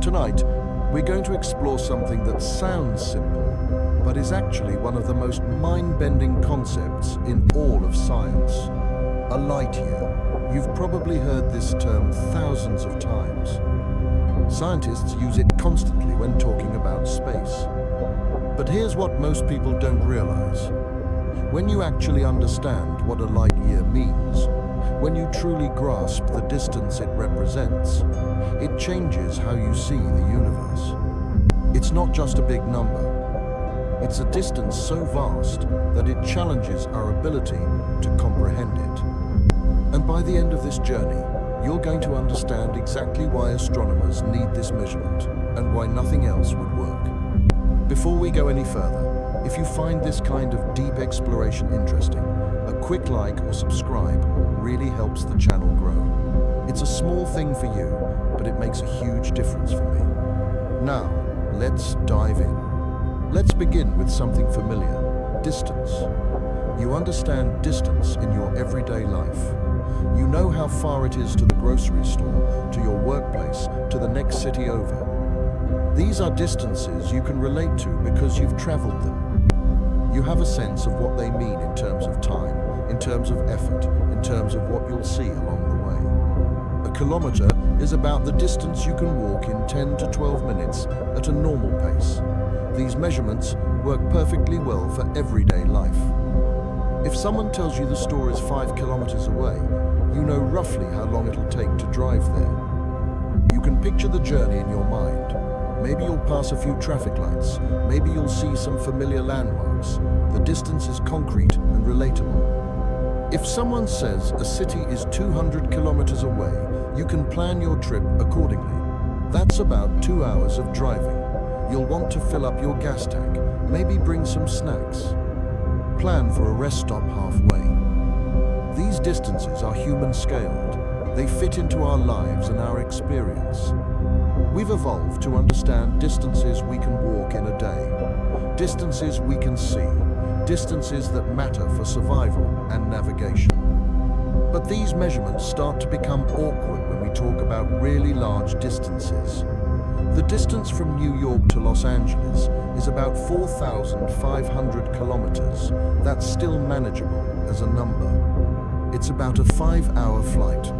Tonight, we're going to explore something that sounds simple, but is actually one of the most mind-bending concepts in all of science. A light year. You've probably heard this term thousands of times. Scientists use it constantly when talking about space. But here's what most people don't realize. When you actually understand what a light year means, when you truly grasp the distance it represents, it changes how you see the universe. It's not just a big number. It's a distance so vast that it challenges our ability to comprehend it. And by the end of this journey, you're going to understand exactly why astronomers need this measurement and why nothing else would work. Before we go any further, if you find this kind of deep exploration interesting, a quick like or subscribe really helps the channel grow. It's a small thing for you, but it makes a huge difference for me. Now, let's dive in. Let's begin with something familiar: distance. You understand distance in your everyday life. You know how far it is to the grocery store, to your workplace, to the next city over. These are distances you can relate to because you've traveled them. You have a sense of what they mean in terms of time, in terms of effort, in terms of what you'll see along the way. A kilometer is about the distance you can walk in 10 to 12 minutes at a normal pace. These measurements work perfectly well for everyday life. If someone tells you the store is 5 kilometers away, you know roughly how long it'll take to drive there. You can picture the journey in your mind. Maybe you'll pass a few traffic lights. Maybe you'll see some familiar landmarks. The distance is concrete and relatable. If someone says a city is 200 kilometers away, you can plan your trip accordingly. That's about 2 hours of driving. You'll want to fill up your gas tank, maybe bring some snacks. Plan for a rest stop halfway. These distances are human-scaled. They fit into our lives and our experience. We've evolved to understand distances we can walk in a day, distances we can see, distances that matter for survival and navigation. But these measurements start to become awkward when we talk about really large distances. The distance from New York to Los Angeles is about 4,500 kilometers. That's still manageable as a number. It's about a 5-hour flight.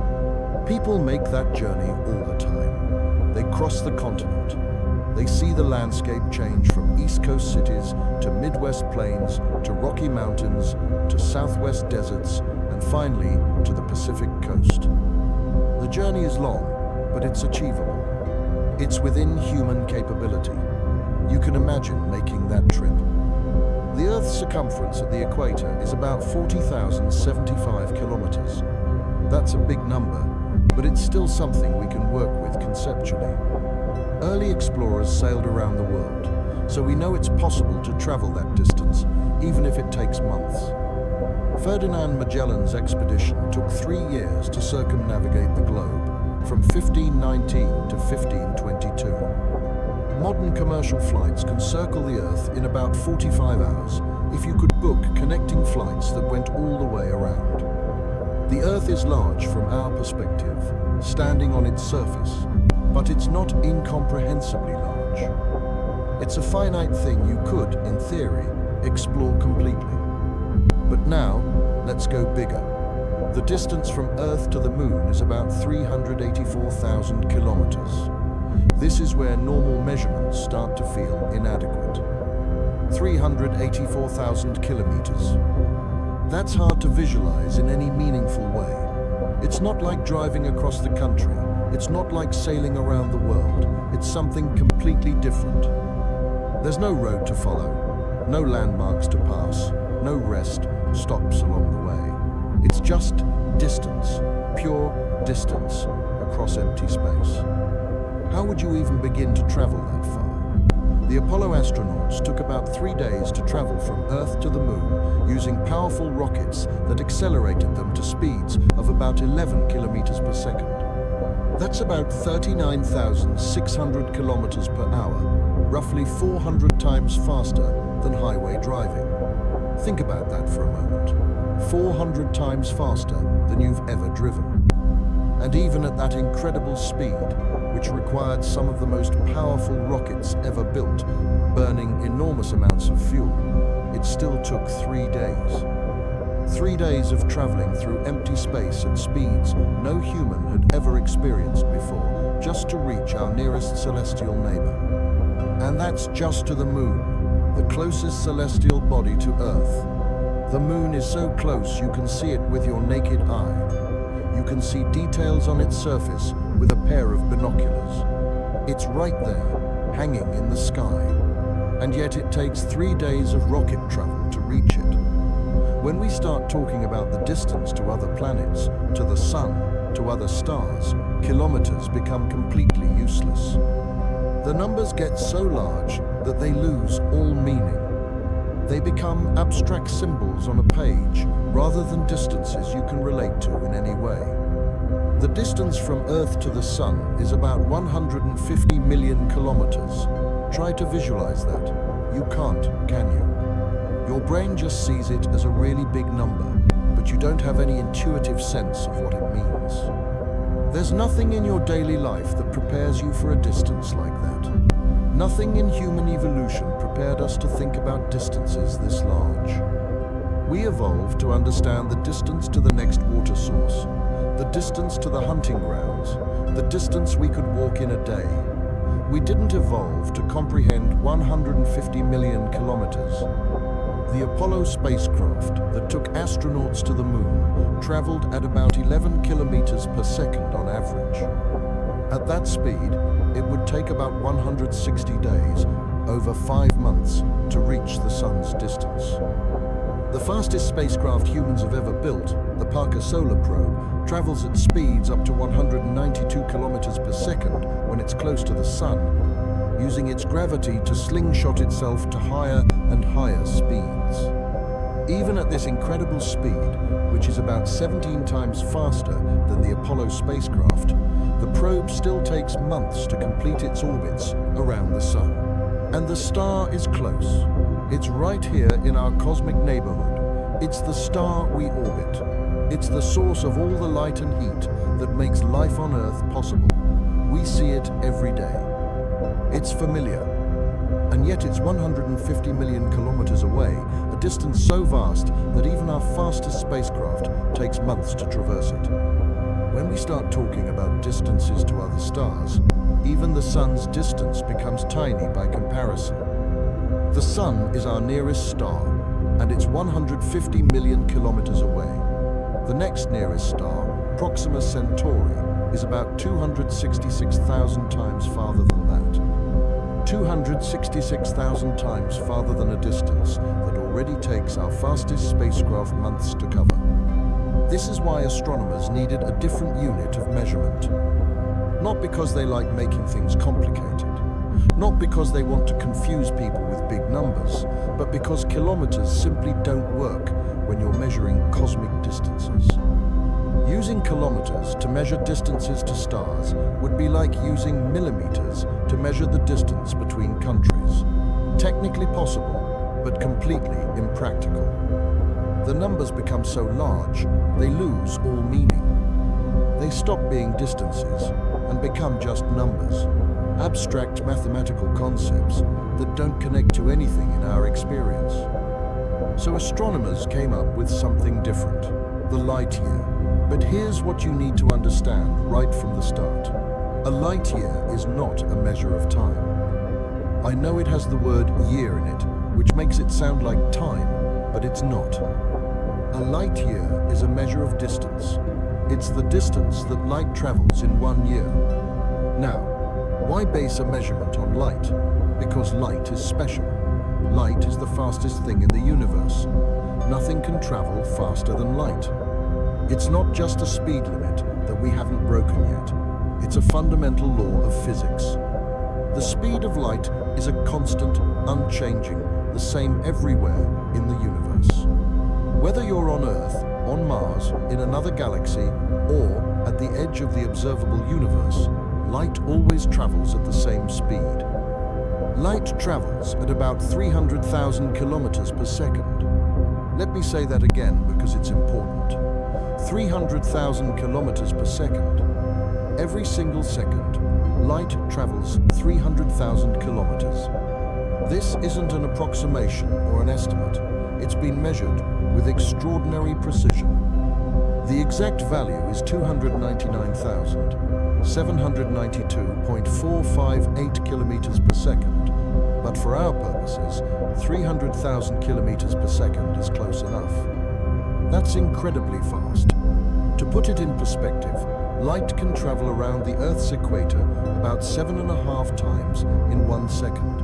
People make that journey all the time. They cross the continent. They see the landscape change from East Coast cities to Midwest plains to Rocky Mountains to Southwest deserts and finally to the Pacific coast. The journey is long, but it's achievable. It's within human capability. You can imagine making that trip. The Earth's circumference at the equator is about 40,075 kilometers. That's a big number, but it's still something we can work with conceptually. Early explorers sailed around the world, so we know it's possible to travel that distance, even if it takes months. Ferdinand Magellan's expedition took 3 years to circumnavigate the globe, from 1519 to 1522. Modern commercial flights can circle the Earth in about 45 hours if you could book connecting flights that went all the way around. The Earth is large from our perspective, standing on its surface, but it's not incomprehensibly large. It's a finite thing you could, in theory, explore completely. But now, let's go bigger. The distance from Earth to the Moon is about 384,000 kilometers. This is where normal measurements start to feel inadequate. 384,000 kilometers. That's hard to visualize in any meaningful way. It's not like driving across the country. It's not like sailing around the world. It's something completely different. There's no road to follow, no landmarks to pass, no rest stops along the way. It's just distance, pure distance across empty space. How would you even begin to travel that far? The Apollo astronauts took about 3 days to travel from Earth to the Moon using powerful rockets that accelerated them to speeds of about 11 kilometers per second. That's about 39,600 kilometers per hour, roughly 400 times faster than highway driving. Think about that for a moment. 400 times faster than you've ever driven. And even at that incredible speed, which required some of the most powerful rockets ever built, burning enormous amounts of fuel, it still took 3 days. 3 days of traveling through empty space at speeds no human had ever experienced before, just to reach our nearest celestial neighbor. And that's just to the moon, the closest celestial body to Earth. The moon is so close you can see it with your naked eye. You can see details on its surface with a pair of binoculars. It's right there, hanging in the sky. And yet it takes 3 days of rocket travel to reach it. When we start talking about the distance to other planets, to the sun, to other stars, kilometers become completely useless. The numbers get so large that they lose all meaning. They become abstract symbols on a page rather than distances you can relate to in any way. The distance from Earth to the Sun is about 150 million kilometers. Try to visualize that. You can't, can you? Your brain just sees it as a really big number, but you don't have any intuitive sense of what it means. There's nothing in your daily life that prepares you for a distance like that. Nothing in human evolution prepared us to think about distances this large. We evolved to understand the distance to the next water source, the distance to the hunting grounds, the distance we could walk in a day. We didn't evolve to comprehend 150 million kilometers. The Apollo spacecraft that took astronauts to the moon traveled at about 11 kilometers per second on average. At that speed, it would take about 160 days, over 5 months, to reach the sun's distance. The fastest spacecraft humans have ever built, the Parker Solar Probe, travels at speeds up to 192 kilometers per second when it's close to the sun, using its gravity to slingshot itself to higher and higher speeds. Even at this incredible speed, which is about 17 times faster than the Apollo spacecraft, the probe still takes months to complete its orbits around the sun. And the star is close. It's right here in our cosmic neighborhood. It's the star we orbit. It's the source of all the light and heat that makes life on Earth possible. We see it every day. It's familiar. And yet it's 150 million kilometers away, a distance so vast that even our fastest spacecraft takes months to traverse it. When we start talking about distances to other stars, even the sun's distance becomes tiny by comparison. The sun is our nearest star, and it's 150 million kilometers away. The next nearest star, Proxima Centauri, is about 266,000 times farther than that. 266,000 times farther than a distance that already takes our fastest spacecraft months to cover. This is why astronomers needed a different unit of measurement. Not because they like making things complicated, not because they want to confuse people with big numbers, but because kilometers simply don't work when you're measuring cosmic distances. Using kilometers to measure distances to stars would be like using millimeters to measure the distance between countries. Technically possible, but completely impractical. The numbers become so large, they lose all meaning. They stop being distances and become just numbers, abstract mathematical concepts that don't connect to anything in our experience. So astronomers came up with something different, the light year. But here's what you need to understand right from the start. A light year is not a measure of time. I know it has the word year in it, which makes it sound like time, but it's not. A light year is a measure of distance. It's the distance that light travels in 1 year. Now, why base a measurement on light? Because light is special. Light is the fastest thing in the universe. Nothing can travel faster than light. It's not just a speed limit that we haven't broken yet. It's a fundamental law of physics. The speed of light is a constant, unchanging, the same everywhere in the universe. Whether you're on Earth, on Mars, in another galaxy, or at the edge of the observable universe, light always travels at the same speed. Light travels at about 300,000 kilometers per second. Let me say that again because it's important. 300,000 kilometers per second. Every single second, light travels 300,000 kilometers. This isn't an approximation or an estimate. It's been measured with extraordinary precision. The exact value is 299,792.458 kilometers per second. But for our purposes, 300,000 kilometers per second is close enough. That's incredibly fast. To put it in perspective, light can travel around the Earth's equator about 7.5 times in 1 second.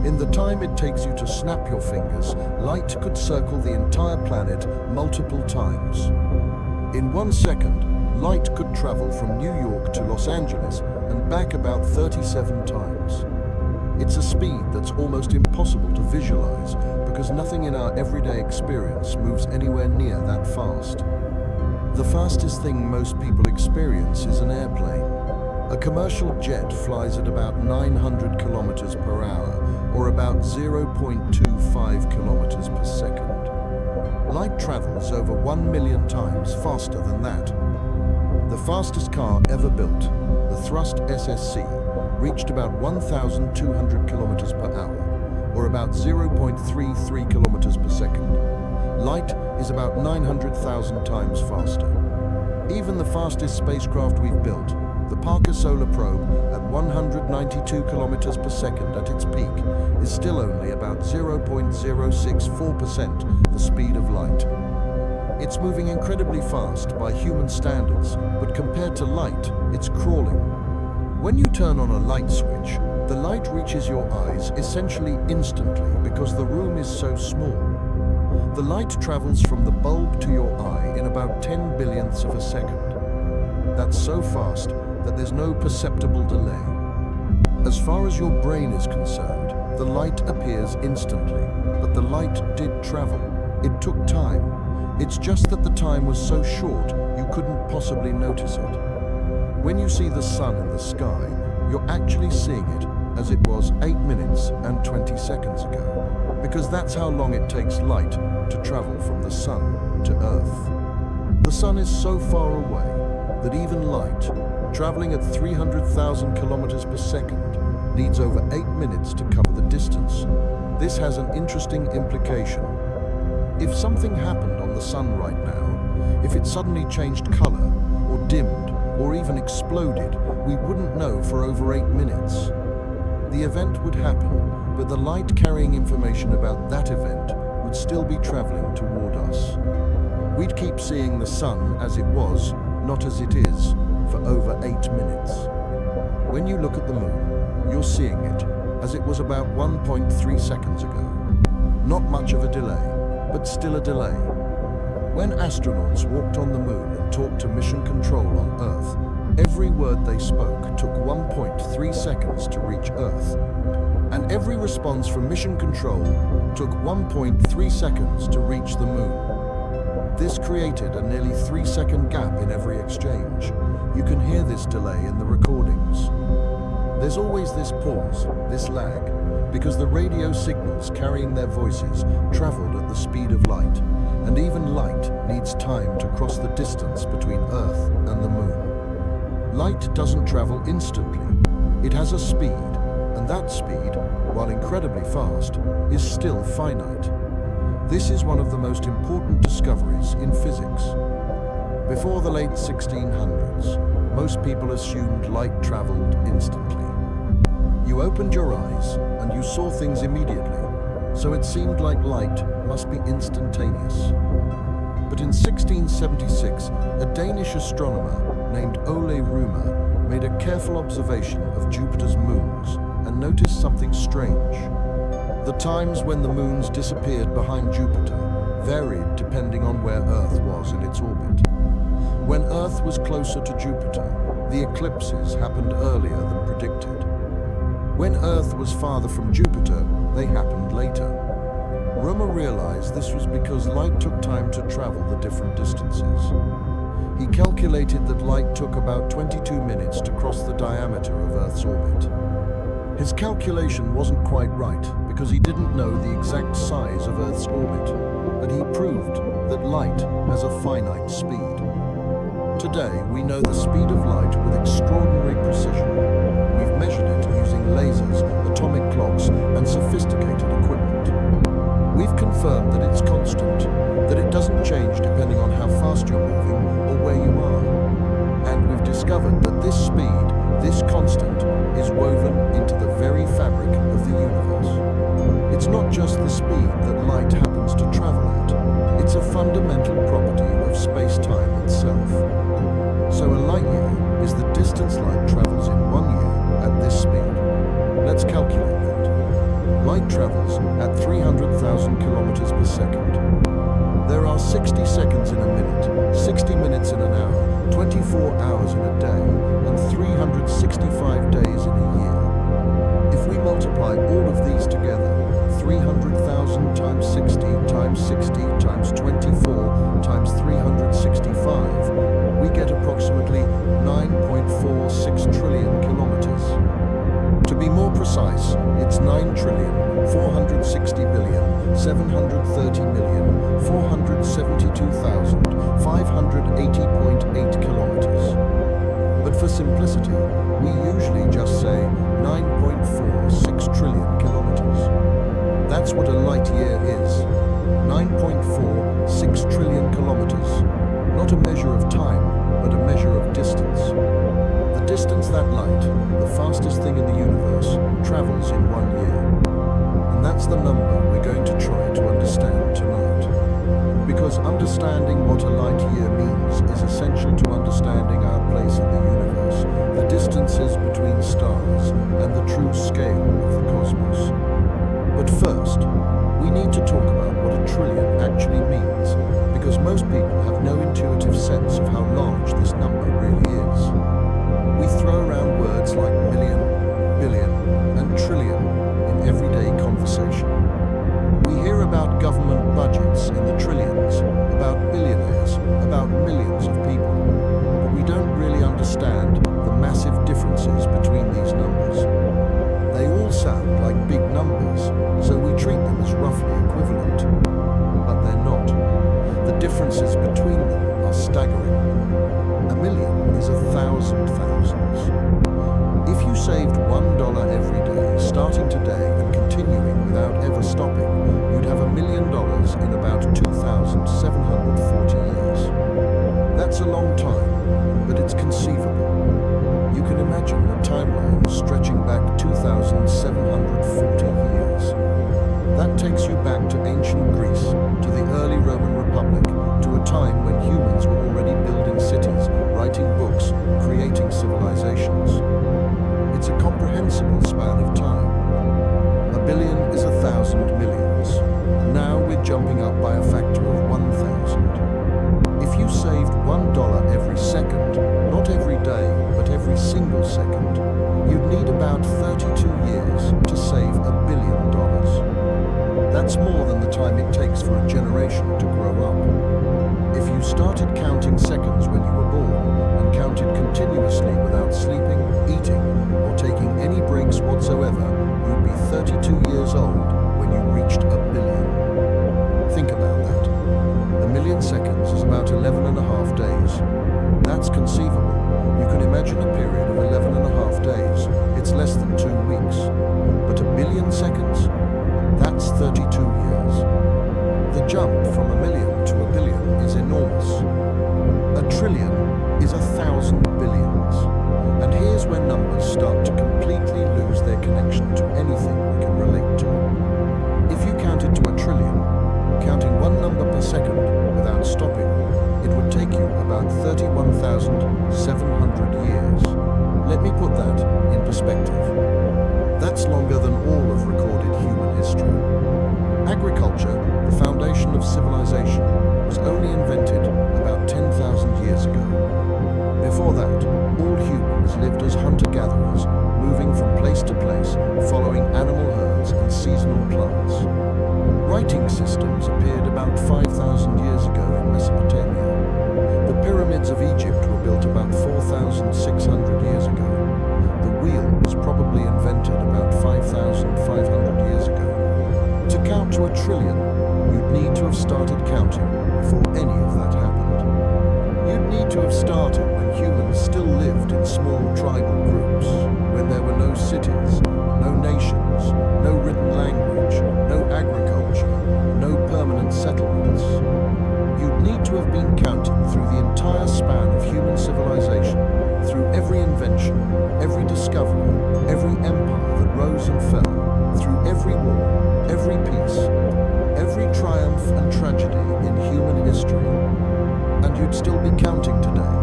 In the time it takes you to snap your fingers, light could circle the entire planet multiple times. In 1 second, light could travel from New York to Los Angeles and back about 37 times. It's a speed that's almost impossible to visualize because nothing in our everyday experience moves anywhere near that fast. The fastest thing most people experience is an airplane. A commercial jet flies at about 900 kilometers per hour, or about 0.25 kilometers per second. Light travels over 1 million times faster than that. The fastest car ever built, the Thrust SSC, reached about 1,200 kilometers per hour, or about 0.33 kilometers per second. Light is about 900,000 times faster. Even the fastest spacecraft we've built, the Parker Solar Probe, at 192 kilometers per second at its peak, is still only about 0.064% the speed of light. It's moving incredibly fast by human standards, but compared to light, it's crawling. When you turn on a light switch, the light reaches your eyes essentially instantly because the room is so small. The light travels from the bulb to your eye in about 10 billionths of a second. That's so fast that there's no perceptible delay. As far as your brain is concerned, the light appears instantly, but the light did travel. It took time. It's just that the time was so short, you couldn't possibly notice it. When you see the sun in the sky, you're actually seeing it as it was 8 minutes and 20 seconds ago, because that's how long it takes light to travel from the sun to Earth. The sun is so far away that even light, traveling at 300,000 kilometers per second, needs over 8 minutes to cover the distance. This has an interesting implication. If something happened on the sun right now, if it suddenly changed color, or dimmed, or even exploded, we wouldn't know for over 8 minutes. The event would happen, but the light carrying information about that event would still be traveling toward us. We'd keep seeing the sun as it was, not as it is, for over 8 minutes. When you look at the moon, you're seeing it as it was about 1.3 seconds ago. Not much of a delay, but still a delay. When astronauts walked on the moon and talked to Mission Control on Earth, every word they spoke took 1.3 seconds to reach Earth. And every response from Mission Control took 1.3 seconds to reach the moon. This created a nearly 3-second gap in every exchange. You can hear this delay in the recordings. There's always this pause, this lag, because the radio signals carrying their voices traveled at the speed of light, and even light needs time to cross the distance between Earth and the moon. Light doesn't travel instantly. It has a speed, and that speed, while incredibly fast, is still finite. This is one of the most important discoveries in physics. Before the late 1600s, most people assumed light traveled instantly. You opened your eyes and you saw things immediately, so it seemed like light must be instantaneous. But in 1676, a Danish astronomer named Ole Rømer made a careful observation of Jupiter's moons and noticed something strange. The times when the moons disappeared behind Jupiter varied depending on where Earth was in its orbit. When Earth was closer to Jupiter, the eclipses happened earlier than predicted. When Earth was farther from Jupiter, they happened later. Rømer realized this was because light took time to travel the different distances. He calculated that light took about 22 minutes to cross the diameter of Earth's orbit. His calculation wasn't quite right because he didn't know the exact size of Earth's orbit, but he proved that light has a finite speed. Today, we know the speed of light with extraordinary precision. We've measured it using lasers, atomic clocks, and sophisticated equipment. We've confirmed that it's constant, that it doesn't change depending on how fast you're moving or where you are. And we've discovered that this speed, this constant, is woven into the very fabric of the universe. It's not just the speed that light happens to travel at, it's a fundamental property of space-time itself. So a light year is the distance light travels in 1 year at this speed. Let's calculate that. Light travels at 300,000 kilometers per second. There are 60 seconds in a minute, 60 minutes in an hour, 24 hours in a day, and 365 days in a year. If we multiply all of these together, 300,000 times 60 times 60 times 24 times 365, we get approximately 9.46 trillion kilometers. To be more precise, it's 9,460,730,472,580.8 kilometers. But for simplicity, we usually just say 9.46 trillion kilometers. That's what a light year is. 9.46 trillion kilometers. Not a measure of time, but a measure of distance. The distance that light, the fastest thing in the universe, travels in 1 year. And that's the number we're going to try to understand tonight. Because understanding what a light year means is essential to understanding our place in the universe, the distances between stars, and the true scale of the cosmos. But first, we need to talk about what a trillion actually means, because most people have no intuitive sense of how large this number really is. We throw around words like million, billion, and trillion in everyday conversation. We hear about government budgets in the trillions, about billionaires, about millions of people, but we don't really understand the massive differences between these numbers. They all sound like big numbers, so we treat them as roughly equivalent, but they're not. The differences between them are staggering. A million is 1,000 thousands. If you saved $1 every day, starting today and continuing without ever stopping, you'd have $1 million in about 2,740 years. That's a long time, but it's conceivable. You can imagine a timeline stretching back 2,740 years. That takes you back to ancient Greece, to the early Roman Republic, to a time when humans were already building cities, writing books, creating civilizations. It's a comprehensible span of time. A billion is 1,000 millions. Now we're jumping up by a factor of 1,000. If you saved $1 every second, not every day, but every single second, you'd need about 32 years to save $1 billion. That's more than the time it takes for a generation to grow up. If you started counting seconds when you were born, and counted continuously without sleeping, eating, or taking any breaks whatsoever, you'd be 32 years old when you reached $1 billion. Think about that. 1 million seconds is about 11 and a half days. That's conceivable. You can imagine a period of 11 and a half days. It's less than 2 weeks. But 1 billion seconds? That's 32 years. The jump from 1 million to 1 billion is enormous. A trillion is 1,000 billions. And here's where numbers start to completely lose their connection to anything we can relate to. If you counted to 1 trillion, counting one number per second without stopping, it would take you about 31,700 years. Let me put that in perspective. That's longer than all of recorded human history. Agriculture, the foundation of civilization, was only invented about 10,000 years ago. Before that, all humans lived as hunter-gatherers, moving from place to place, following animal herds and seasonal plants. Writing systems appeared about 5,000 years ago in Mesopotamia. The pyramids of Egypt were built about 4,600 years ago. The wheel was probably invented about 5,500 years ago. To count to 1 trillion, you'd need to have started counting before any of that happened. You'd need to have started small tribal groups, when there were no cities, no nations, no written language, no agriculture, no permanent settlements. You'd need to have been counting through the entire span of human civilization, through every invention, every discovery, every empire that rose and fell, through every war, every peace, every triumph and tragedy in human history. And you'd still be counting today,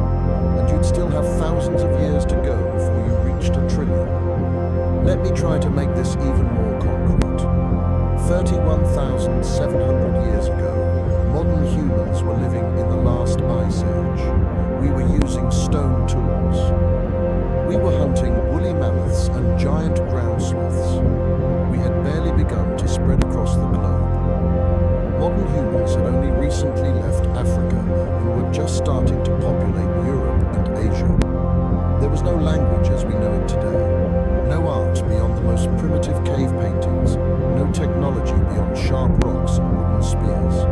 and you'd still have thousands of years to go before you reached a trillion. Let me try to make this even more concrete. 31,700 years ago, modern humans were living in the last ice age. We were using stone tools. We were hunting woolly mammoths and giant ground sloths. We had barely begun to spread across the globe. Modern humans had only recently left Africa and were just starting to populate Europe and Asia. There was no language as we know it today, no art beyond the most primitive cave paintings, no technology beyond sharp rocks and wooden spears.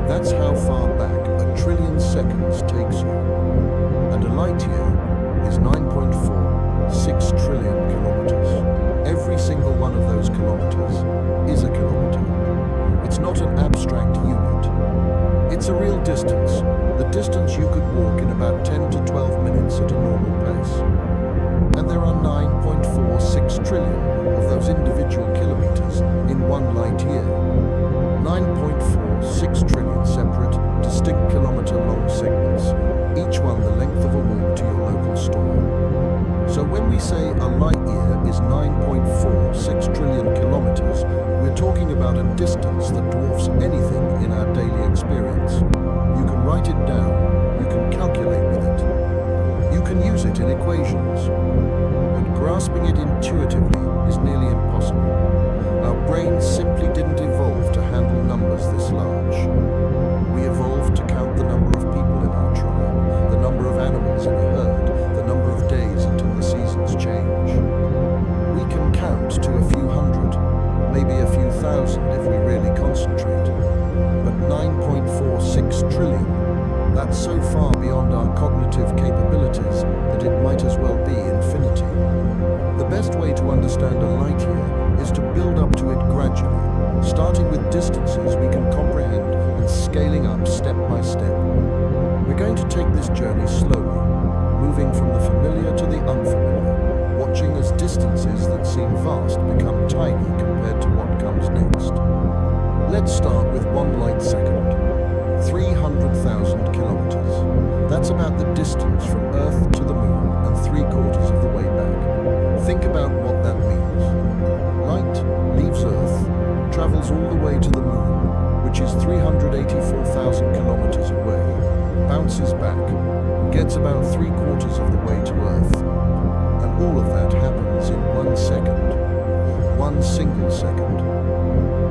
That's how far back a trillion seconds takes you. And a light year is 9.46 trillion kilometers. Every single one of those kilometers is a kilometer. It's not an abstract unit. It's a real distance, the distance you could walk in about 10 to 12 minutes at a normal pace. And there are 9.46 trillion of those individual kilometers in one light year. 9.46 trillion separate, distinct kilometer-long segments, each one the length of a walk to your local store. So when we say a light year is 9.46 trillion kilometers, we're talking about a distance that dwarfs anything in our daily experience. You can write it down, you can calculate with it, you can use it in equations, but grasping it intuitively is nearly impossible. Our brains simply didn't evolve to handle numbers this large. We evolved to count the number of people in our tribe, the number of animals in a herd, the number of days until the seasons change. We can count to a few hundred, maybe a few thousand if we really concentrate. But 9.46 trillion, that's so far beyond our cognitive capabilities that it might as well be infinity. The best way to understand a light year is to build up to it gradually, starting with distances we can comprehend and scaling up step by step. We're going to take this journey slowly, moving from the familiar to the unfamiliar, watching as distances that seem vast become tiny compared to what comes next. Let's start with 1 light second, 300,000 kilometers. That's about the distance from Earth to the Moon and 3/4 of the way back. Think about what that means. Light leaves Earth, travels all the way to the Moon, which is 384,000 kilometers away, bounces back, gets about 3/4 of the way to Earth, and all of that happens in 1 second. 1 single second.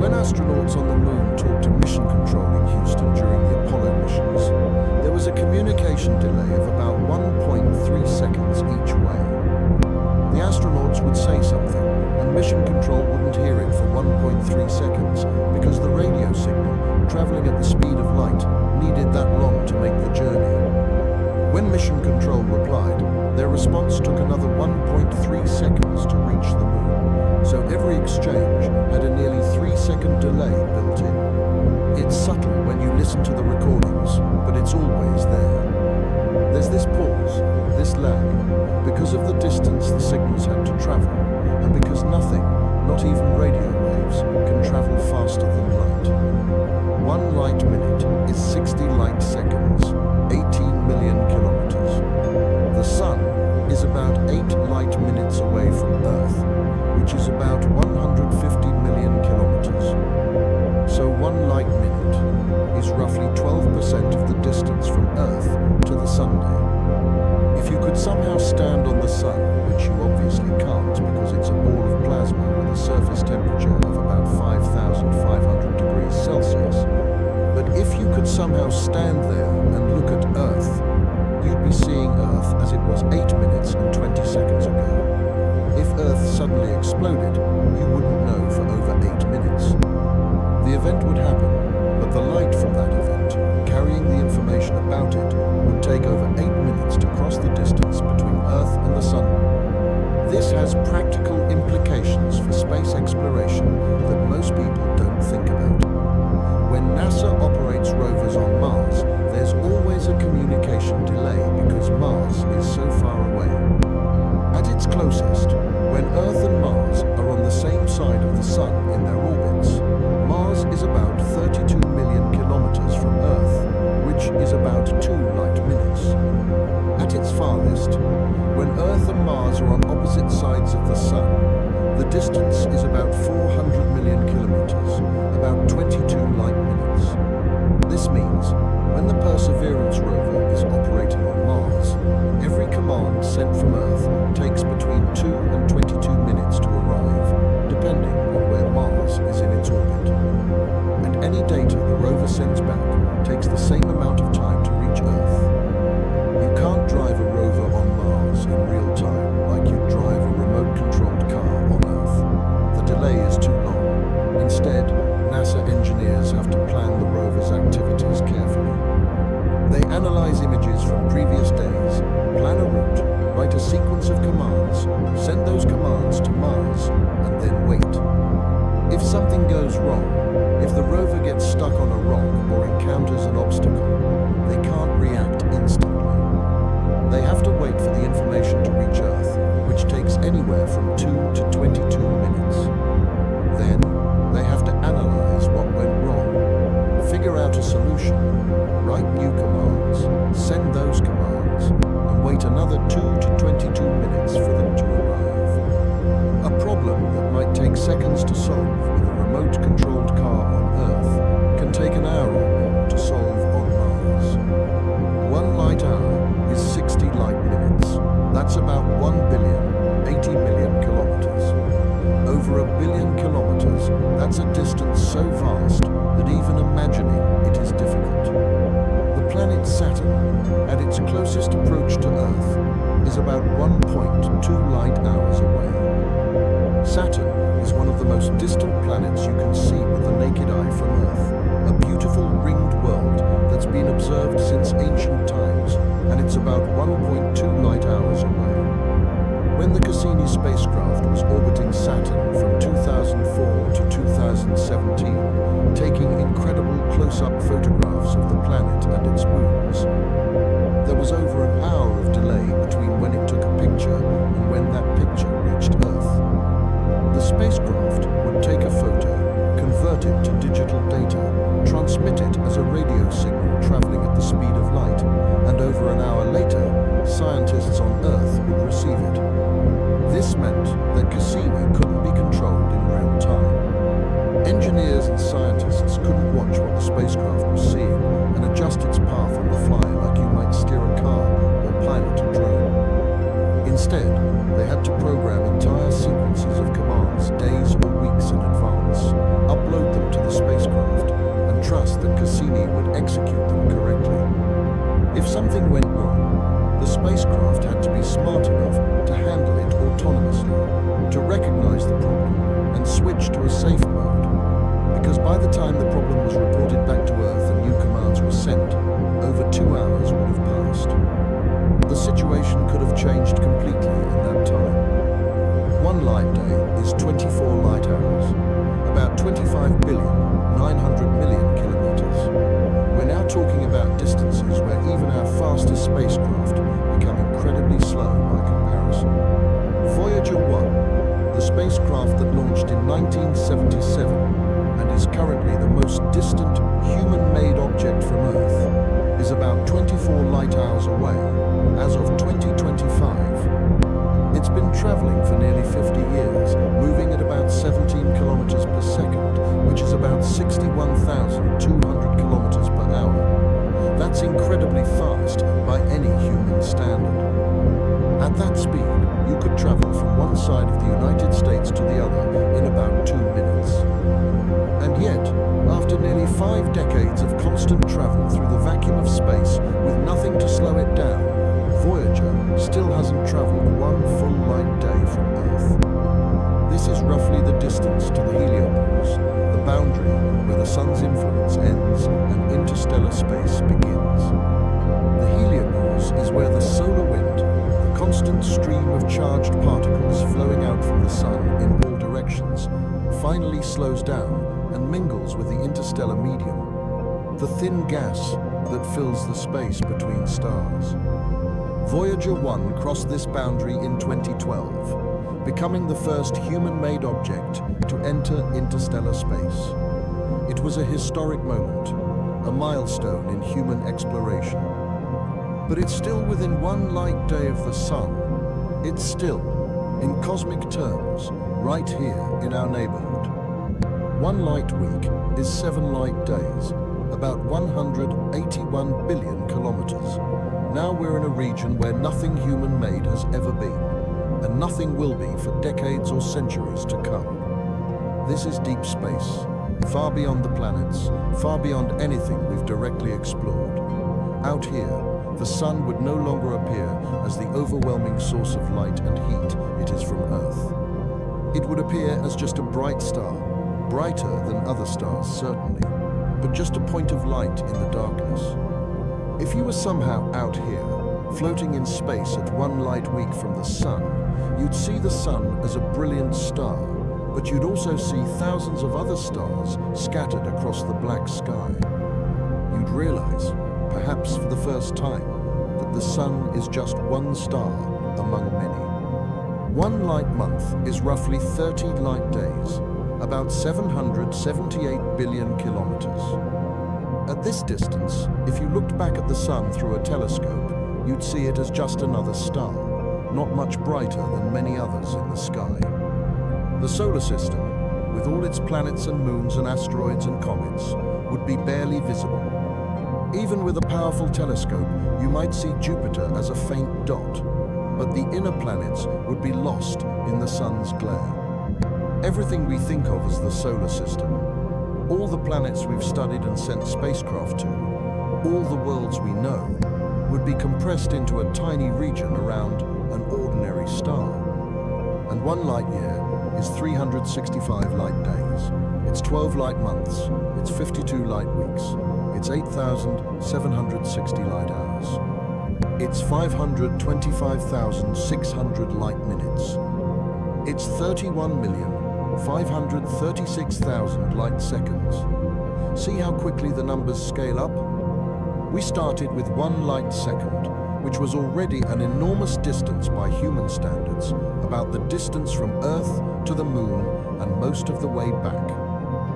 When astronauts on the Moon talked to Mission Control in Houston during the Apollo missions, there was a communication delay of about 1.3 seconds each way. The astronauts would say something, and Mission Control wouldn't hear it for 1.3 seconds because the radio signal, traveling at the speed of light, needed that long to make the journey. When Mission Control replied, their response took another 1.3 seconds to reach the Moon. So every exchange had a nearly 3-second delay built in. It's subtle when you listen to the recordings, but it's always there. There's this pause, this lag, because of the distance the signals had to travel, and because nothing, not even radio waves, can travel faster than light. 1 light minute is 60 light seconds, 18 million kilometers. The Sun is about 8 light minutes away from Earth, which is about 150 million kilometers. So 1 light minute is roughly 12% of the distance from Earth to the Sunday. If you could somehow stand on the Sun, which you obviously can't because it's a ball of plasma with a surface temperature of about 5,500 degrees Celsius, but if you could somehow stand there and look at Earth, you'd be seeing Earth as it was 8 minutes and 20 seconds ago. If Earth suddenly exploded, you wouldn't know for over 8 minutes. The event would happen, but the light from that event carrying the information about it would take over 8 minutes to cross the distance between Earth and the Sun. This has practical implications for space exploration that most people don't think about. When NASA operates rovers on Mars, there's always a communication delay because Mars is so far away. At its closest, when Earth and Mars are on the same side of the Sun in their orbits, Mars is about 32 million kilometers from Earth, which is about 2 light minutes. At its farthest, when Earth and Mars are on opposite sides of the Sun, the distance is about 400 million kilometers, about 22 light minutes. This means when the Perseverance rover is operating on Mars, every command sent from Earth takes between 2 and 22 minutes to arrive, depending on where Mars is in its orbit. And any data the rover sends back takes the same amount of time to reach Earth. You can't drive a rover on Mars in real time like you'd drive a remote-controlled car on Earth. The delay is too long. Instead, NASA engineers have to plan the rover's activities carefully. They analyze images from previous days, plan a route, write a sequence of commands, send those commands to Mars, and then wait. If something goes wrong, if the rover gets stuck on a rock or encounters an obstacle, they can't react instantly. They have to wait for the information to reach Earth, which takes anywhere from 2 to 22 minutes. Then, they have to analyze what went wrong, figure out a solution, write new commands, send those commands, and wait another 2 to 22 minutes for them to arrive. A problem that might take seconds to solve with a remote-controlled car on Earth can take an hour or more to solve on Mars. 1 light hour is 60 light minutes. That's about 1,080 million kilometers. Over 1 billion kilometers, that's a distance so vast that even imagining it is difficult. The planet Saturn, at its closest approach to Earth, is about 1.2 light hours away. Saturn is one of the most distant planets you can see with the naked eye from Earth, a beautiful ringed world that's been observed since ancient times, and it's about 1.2 light hours away. When the Cassini spacecraft was orbiting Saturn from 2004 to 2017, taking incredible close-up photographs of the planet and its moons, there was over an hour of delay between when it took a picture and when that picture reached Earth. The spacecraft would take a photo, convert it to digital data, transmit it as a radio signal traveling at the speed of light, and over an hour later, scientists on Earth would receive it. This meant that Cassini couldn't be controlled in real time. Engineers and scientists couldn't watch what the spacecraft was seeing and adjust its path on the fly like you might steer a car or pilot a drone. Instead, they had to program entire sequences of commands days or weeks in advance, upload them to the spacecraft, and trust that Cassini would execute them correctly. If something went wrong, the spacecraft had to be smart enough to handle it autonomously, to recognize the problem and switch to a safe mode. Because by the time the problem was reported back to Earth and new commands were sent, over 2 hours would have passed. The situation could have changed completely in that time. 1 light day is 24 light hours, about 25,900,000,000 kilometers. We're now talking about distances where even our fastest spacecraft become incredibly slow by comparison. Voyager 1, the spacecraft that launched in 1977 and is currently the most distant human-made object from Earth, is about 24 light hours away as of 2025. It's been traveling for nearly 50 years, moving at about 17 kilometers per second, which is about 61,200 kilometers per hour. That's incredibly fast by any human standard. At that speed, you could travel from one side of the United States to the other in about 2 minutes. And yet, after nearly 5 decades of constant travel through the vacuum of space with nothing to slow it down, Voyager still hasn't traveled 1 full light day from Earth. This is roughly the distance to the heliopause, the boundary where the sun's influence ends and interstellar space begins. The heliopause is where the solar wind, the constant stream of charged particles flowing out from the sun in all directions, finally slows down and mingles with the interstellar medium, the thin gas that fills the space between stars. Voyager 1 crossed this boundary in 2012, becoming the first human-made object to enter interstellar space. It was a historic moment, a milestone in human exploration. But it's still within one light day of the sun. It's still, in cosmic terms, right here in our neighborhood. One light week is 7 light days, about 181 billion kilometers. Now we're in a region where nothing human-made has ever been, and nothing will be for decades or centuries to come. This is deep space, far beyond the planets, far beyond anything we've directly explored. Out here, the sun would no longer appear as the overwhelming source of light and heat it is from Earth. It would appear as just a bright star, brighter than other stars certainly, but just a point of light in the darkness. If you were somehow out here, floating in space at one light week from the sun, you'd see the sun as a brilliant star, but you'd also see thousands of other stars scattered across the black sky. You'd realize, perhaps for the first time, that the sun is just one star among many. One light month is roughly 30 light days, about 778 billion kilometers. At this distance, if you looked back at the sun through a telescope, you'd see it as just another star, not much brighter than many others in the sky. The solar system, with all its planets and moons and asteroids and comets, would be barely visible. Even with a powerful telescope, you might see Jupiter as a faint dot, but the inner planets would be lost in the sun's glare. Everything we think of as the solar system, all the planets we've studied and sent spacecraft to, all the worlds we know, would be compressed into a tiny region around an ordinary star. And one light year is 365 light days. It's 12 light months. It's 52 light weeks. It's 8,760 light hours. It's 525,600 light minutes. It's 31,536,000 light seconds. See how quickly the numbers scale up? We started with 1 light second, which was already an enormous distance by human standards, about the distance from Earth to the Moon and most of the way back.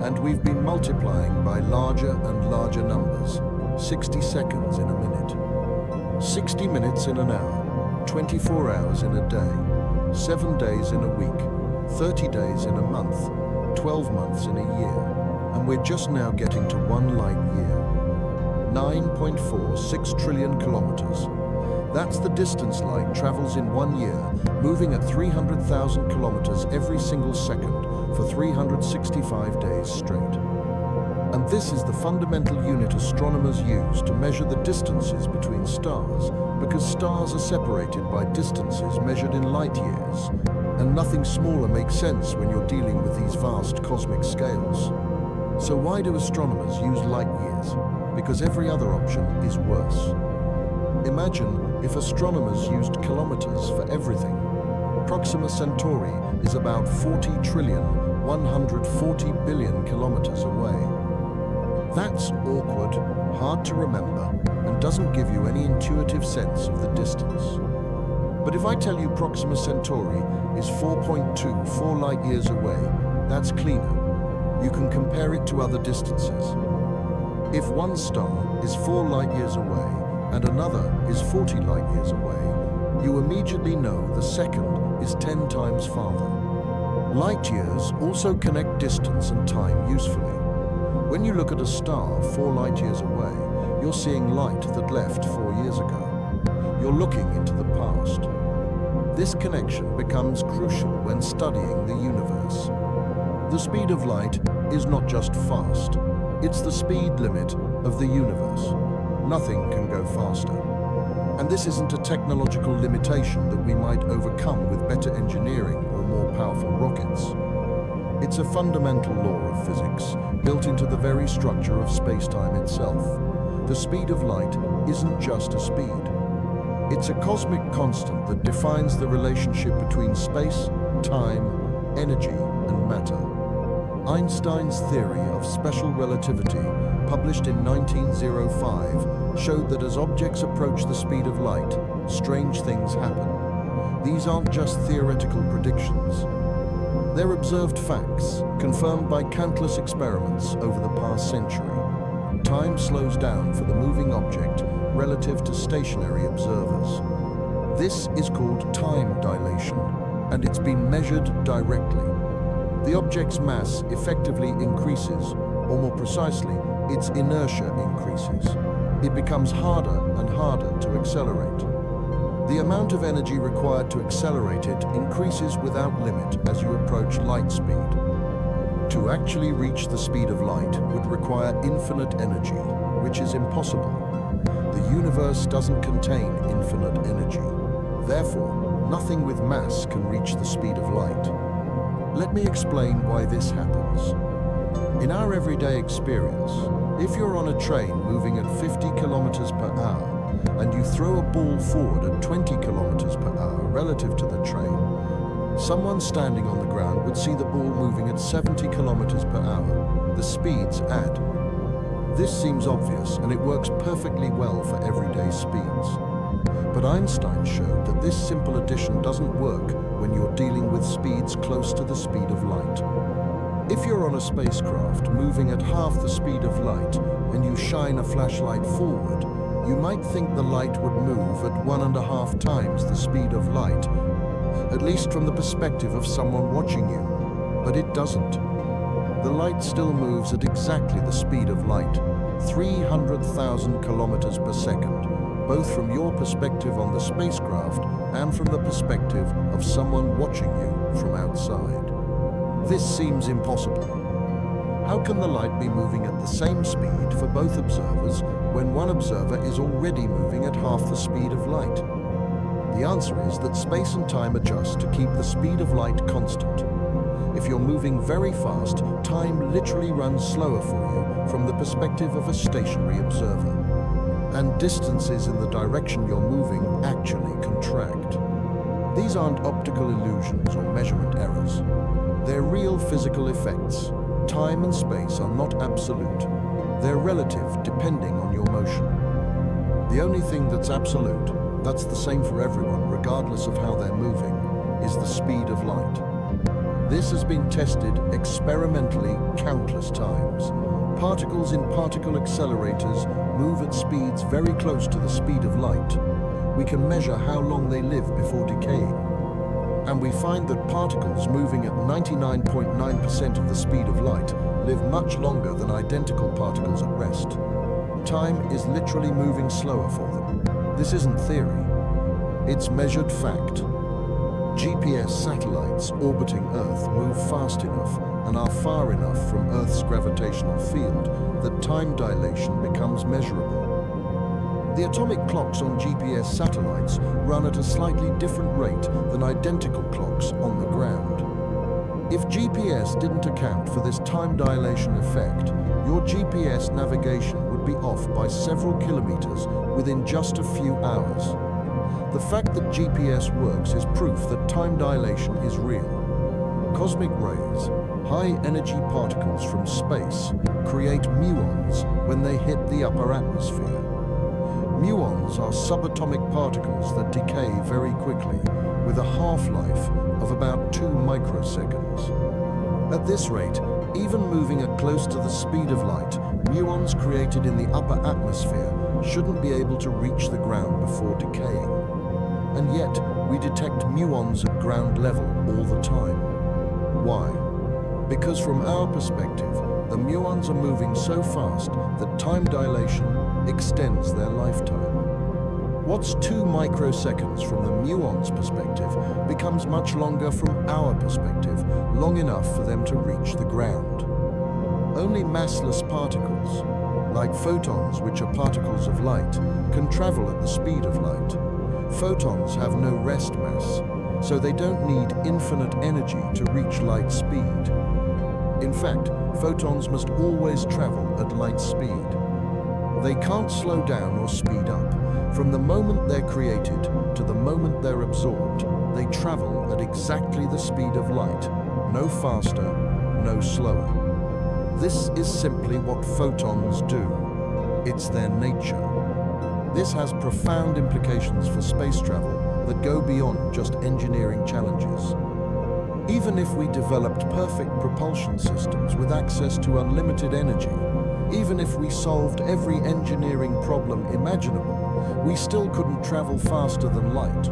And we've been multiplying by larger and larger numbers, 60 seconds in a minute, 60 minutes in an hour, 24 hours in a day, 7 days in a week, 30 days in a month, 12 months in a year, and we're just now getting to 1 light year. 9.46 trillion kilometers. That's the distance light travels in 1 year, moving at 300,000 kilometers every single second for 365 days straight. And this is the fundamental unit astronomers use to measure the distances between stars, because stars are separated by distances measured in light years, and nothing smaller makes sense when you're dealing with these vast cosmic scales. So why do astronomers use light years? Because every other option is worse. Imagine if astronomers used kilometers for everything. Proxima Centauri is about 40,140 billion kilometers away. That's awkward, hard to remember, and doesn't give you any intuitive sense of the distance. But if I tell you Proxima Centauri is 4.24 light years away, that's cleaner. You can compare it to other distances. If one star is 4 light years away and another is 40 light years away, you immediately know the second is 10 times farther. Light years also connect distance and time usefully. When you look at a star 4 light years away, you're seeing light that left 4 years ago. You're looking into the past. This connection becomes crucial when studying the universe. The speed of light is not just fast, it's the speed limit of the universe. Nothing can go faster. And this isn't a technological limitation that we might overcome with better engineering or more powerful rockets. It's a fundamental law of physics, built into the very structure of space-time itself. The speed of light isn't just a speed. It's a cosmic constant that defines the relationship between space, time, energy, and matter. Einstein's theory of special relativity, published in 1905, showed that as objects approach the speed of light, strange things happen. These aren't just theoretical predictions. They're observed facts, confirmed by countless experiments over the past century. Time slows down for the moving object relative to stationary observers. This is called time dilation, and it's been measured directly. The object's mass effectively increases, or more precisely, its inertia increases. It becomes harder and harder to accelerate. The amount of energy required to accelerate it increases without limit as you approach light speed. To actually reach the speed of light would require infinite energy, which is impossible. The universe doesn't contain infinite energy. Therefore, nothing with mass can reach the speed of light. Let me explain why this happens. In our everyday experience, if you're on a train moving at 50 kilometers per hour and you throw a ball forward at 20 kilometers per hour relative to the train, someone standing on the ground would see the ball moving at 70 kilometers per hour. The speeds add. This seems obvious, and it works perfectly well for everyday speeds. But Einstein showed that this simple addition doesn't work when you're dealing with speeds close to the speed of light. If you're on a spacecraft moving at half the speed of light and you shine a flashlight forward, you might think the light would move at 1.5 times the speed of light, at least from the perspective of someone watching you, but it doesn't. The light still moves at exactly the speed of light, 300,000 kilometers per second, both from your perspective on the spacecraft and from the perspective of someone watching you from outside. This seems impossible. How can the light be moving at the same speed for both observers when one observer is already moving at half the speed of light? The answer is that space and time adjust to keep the speed of light constant. If you're moving very fast, time literally runs slower for you from the perspective of a stationary observer. And distances in the direction you're moving actually contract. These aren't optical illusions or measurement errors. They're real physical effects. Time and space are not absolute. They're relative depending on your motion. The only thing that's absolute, that's the same for everyone regardless of how they're moving, is the speed of light. This has been tested experimentally countless times. Particles in particle accelerators move at speeds very close to the speed of light. We can measure how long they live before decaying. And we find that particles moving at 99.9% of the speed of light live much longer than identical particles at rest. Time is literally moving slower for them. This isn't theory. It's measured fact. GPS satellites orbiting Earth move fast enough and are far enough from Earth's gravitational field that time dilation becomes measurable. The atomic clocks on GPS satellites run at a slightly different rate than identical clocks on the ground. If GPS didn't account for this time dilation effect, your GPS navigation would be off by several kilometers within just a few hours. The fact that GPS works is proof that time dilation is real. Cosmic rays, high-energy particles from space, create muons when they hit the upper atmosphere. Muons are subatomic particles that decay very quickly, with a half-life of about 2 microseconds. At this rate, even moving at close to the speed of light, muons created in the upper atmosphere shouldn't be able to reach the ground before decaying. And yet, we detect muons at ground level all the time. Why? Because from our perspective, the muons are moving so fast that time dilation extends their lifetime. What's 2 microseconds from the muon's perspective becomes much longer from our perspective, long enough for them to reach the ground. Only massless particles, like photons, which are particles of light, can travel at the speed of light. Photons have no rest mass, so they don't need infinite energy to reach light speed. In fact, photons must always travel at light speed. They can't slow down or speed up. From the moment they're created to the moment they're absorbed, they travel at exactly the speed of light, no faster, no slower. This is simply what photons do. It's their nature. This has profound implications for space travel that go beyond just engineering challenges. Even if we developed perfect propulsion systems with access to unlimited energy, even if we solved every engineering problem imaginable, we still couldn't travel faster than light.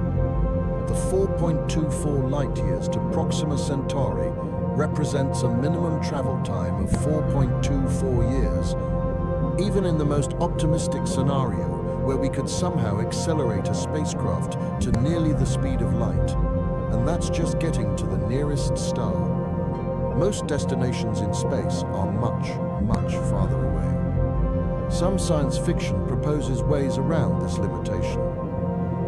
The 4.24 light-years to Proxima Centauri represents a minimum travel time of 4.24 years. Even in the most optimistic scenario, where we could somehow accelerate a spacecraft to nearly the speed of light, and that's just getting to the nearest star. Most destinations in space are much, much farther away. Some science fiction proposes ways around this limitation.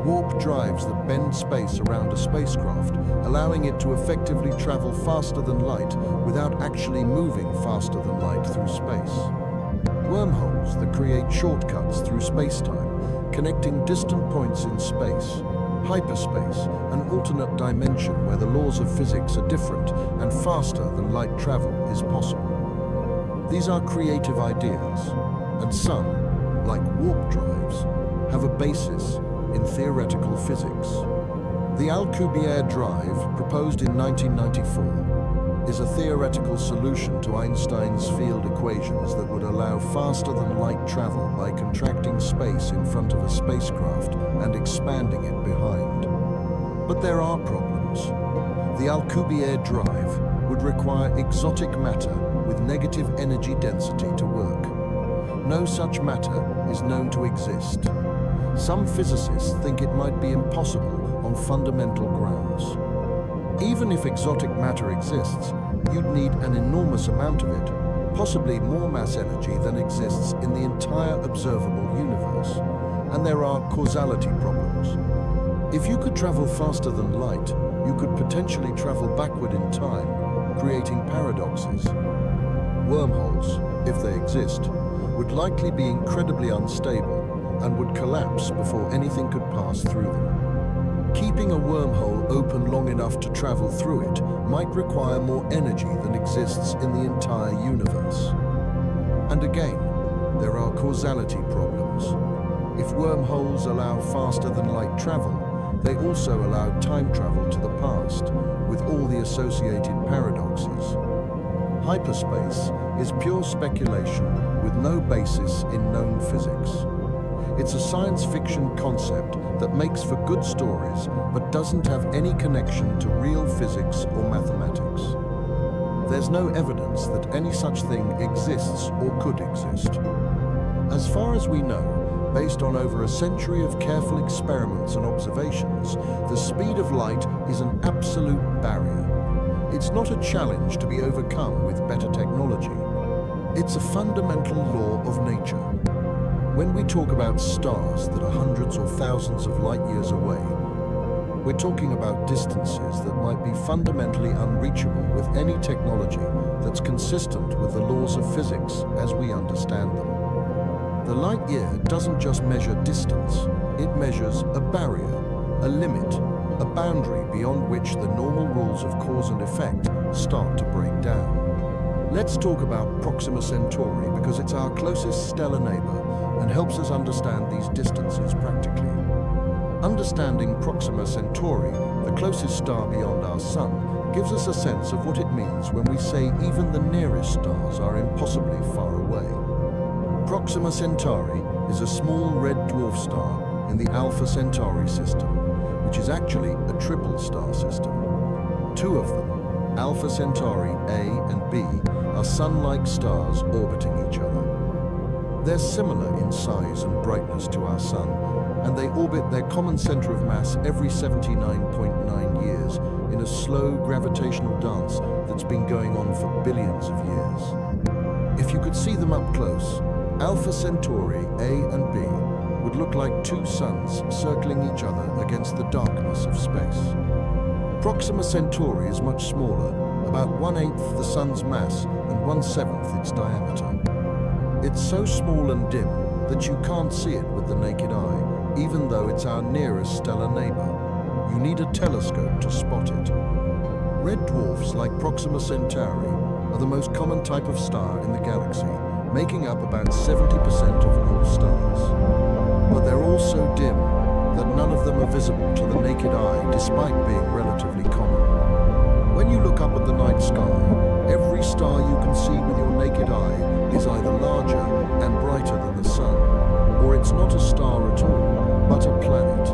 Warp drives that bend space around a spacecraft, allowing it to effectively travel faster than light without actually moving faster than light through space. Wormholes that create shortcuts through space-time, connecting distant points in space. Hyperspace, an alternate dimension where the laws of physics are different and faster than light travel is possible. These are creative ideas, and some, like warp drives, have a basis in theoretical physics. The Alcubierre drive, proposed in 1994, is a theoretical solution to Einstein's field equations that would allow faster than light travel by contracting space in front of a spacecraft and expanding it behind. But there are problems. The Alcubierre drive would require exotic matter with negative energy density to work. No such matter is known to exist. Some physicists think it might be impossible on fundamental grounds. Even if exotic matter exists, you'd need an enormous amount of it, possibly more mass energy than exists in the entire observable universe. And there are causality problems. If you could travel faster than light, you could potentially travel backward in time, creating paradoxes. Wormholes, if they exist, would likely be incredibly unstable and would collapse before anything could pass through them. Keeping a wormhole open long enough to travel through it might require more energy than exists in the entire universe. And again, there are causality problems. If wormholes allow faster than light travel, they also allow time travel to the past, with all the associated paradoxes. Hyperspace is pure speculation with no basis in known physics. It's a science fiction concept that makes for good stories, but doesn't have any connection to real physics or mathematics. There's no evidence that any such thing exists or could exist. As far as we know, based on over a century of careful experiments and observations, the speed of light is an absolute barrier. It's not a challenge to be overcome with better technology. It's a fundamental law of nature. When we talk about stars that are hundreds or thousands of light years away, we're talking about distances that might be fundamentally unreachable with any technology that's consistent with the laws of physics as we understand them. The light year doesn't just measure distance, it measures a barrier, a limit, a boundary beyond which the normal rules of cause and effect start to break down. Let's talk about Proxima Centauri because it's our closest stellar neighbor and helps us understand these distances practically. Understanding Proxima Centauri, the closest star beyond our Sun, gives us a sense of what it means when we say even the nearest stars are impossibly far away. Proxima Centauri is a small red dwarf star in the Alpha Centauri system, which is actually a triple star system. Two of them, Alpha Centauri A and B, are Sun-like stars orbiting each other. They're similar in size and brightness to our Sun, and they orbit their common center of mass every 79.9 years in a slow gravitational dance that's been going on for billions of years. If you could see them up close, Alpha Centauri A and B would look like two suns circling each other against the darkness of space. Proxima Centauri is much smaller about 1/8 the Sun's mass and 1/7 its diameter. It's so small and dim that you can't see it with the naked eye, even though it's our nearest stellar neighbor. You need a telescope to spot it. Red dwarfs like Proxima Centauri are the most common type of star in the galaxy, making up about 70% of all stars. But they're all so dim that none of them are visible to the naked eye despite being relatively common. When you look up at the night sky, every star you can see with your naked eye is either larger and brighter than the Sun, or it's not a star at all, but a planet.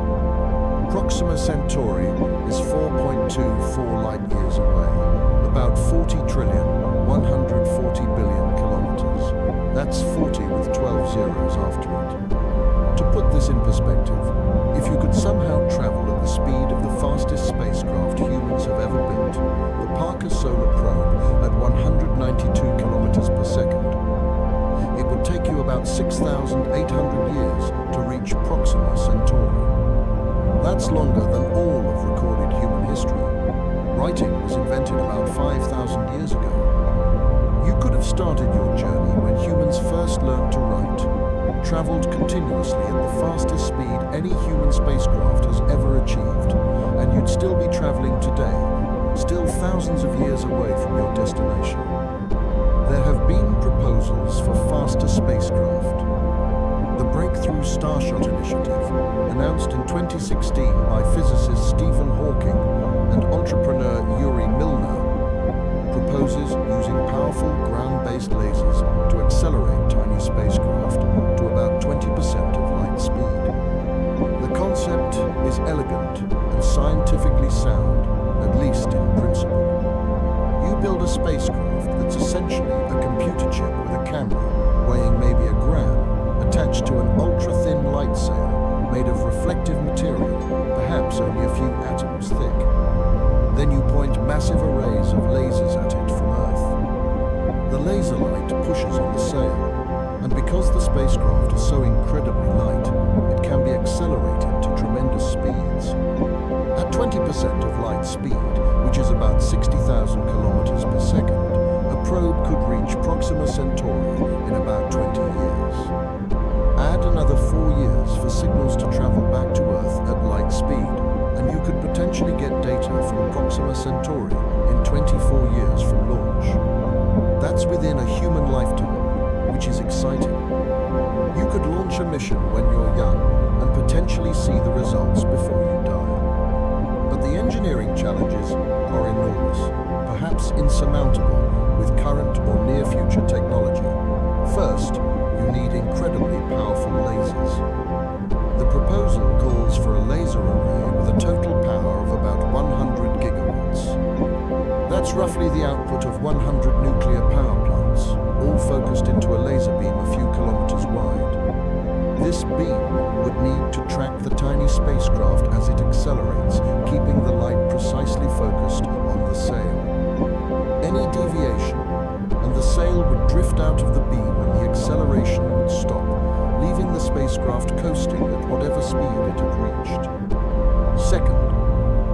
Proxima Centauri is 4.24 light-years away, about 40 trillion, 140 billion kilometers. That's 40 with 12 zeros after it. To put this in perspective, if you could somehow travel at the speed of the fastest spacecraft humans have ever built, the Parker Solar Probe at 192 kilometers per second, it would take you about 6,800 years to reach Proxima Centauri. That's longer than all of recorded human history. Writing was invented about 5,000 years ago. You could have started your journey when humans first learned to write, traveled continuously at the fastest speed any human spacecraft has ever achieved, and you'd still be traveling today, still thousands of years away from your destination. There have been proposals for faster spacecraft. The Breakthrough Starshot Initiative, announced in 2016 by physicist Stephen Hawking and entrepreneur Yuri Milner, proposes using powerful ground-based lasers to accelerate tiny spacecraft to about 20% of light speed. The concept is elegant and scientifically sound, at least in principle. You build a spacecraft that's essentially a computer chip with a camera weighing maybe a gram, attached to an ultra-thin light sail made of reflective material, perhaps only a few atoms thick. Then you point massive arrays of lasers at it from Earth. The laser light pushes on the sail, and because the spacecraft is so incredibly light, it can be accelerated to tremendous speeds. At 20% of light speed, which is about 60,000 kilometers per second, a probe could reach Proxima Centauri in about 20 years. Add another 4 years for signals to travel back to Earth at light speed, and you could potentially get data from Proxima Centauri in 24 years from launch. That's within a human lifetime, which is exciting. You could launch a mission when you're young and potentially see the results before you die. But the engineering challenges are enormous, perhaps insurmountable with current or near-future technology. First, you need incredibly powerful lasers. The proposal calls for a laser array with a total power of about 100 gigawatts. That's roughly the output of 100 nuclear power plants, all focused into a laser beam a few kilometers wide. This beam would need to track the tiny spacecraft as it accelerates, keeping the light precisely focused on the sail. Any deviation, and the sail would drift out of the beam and the acceleration would stop, leaving the spacecraft coasting at whatever speed it had reached. Second,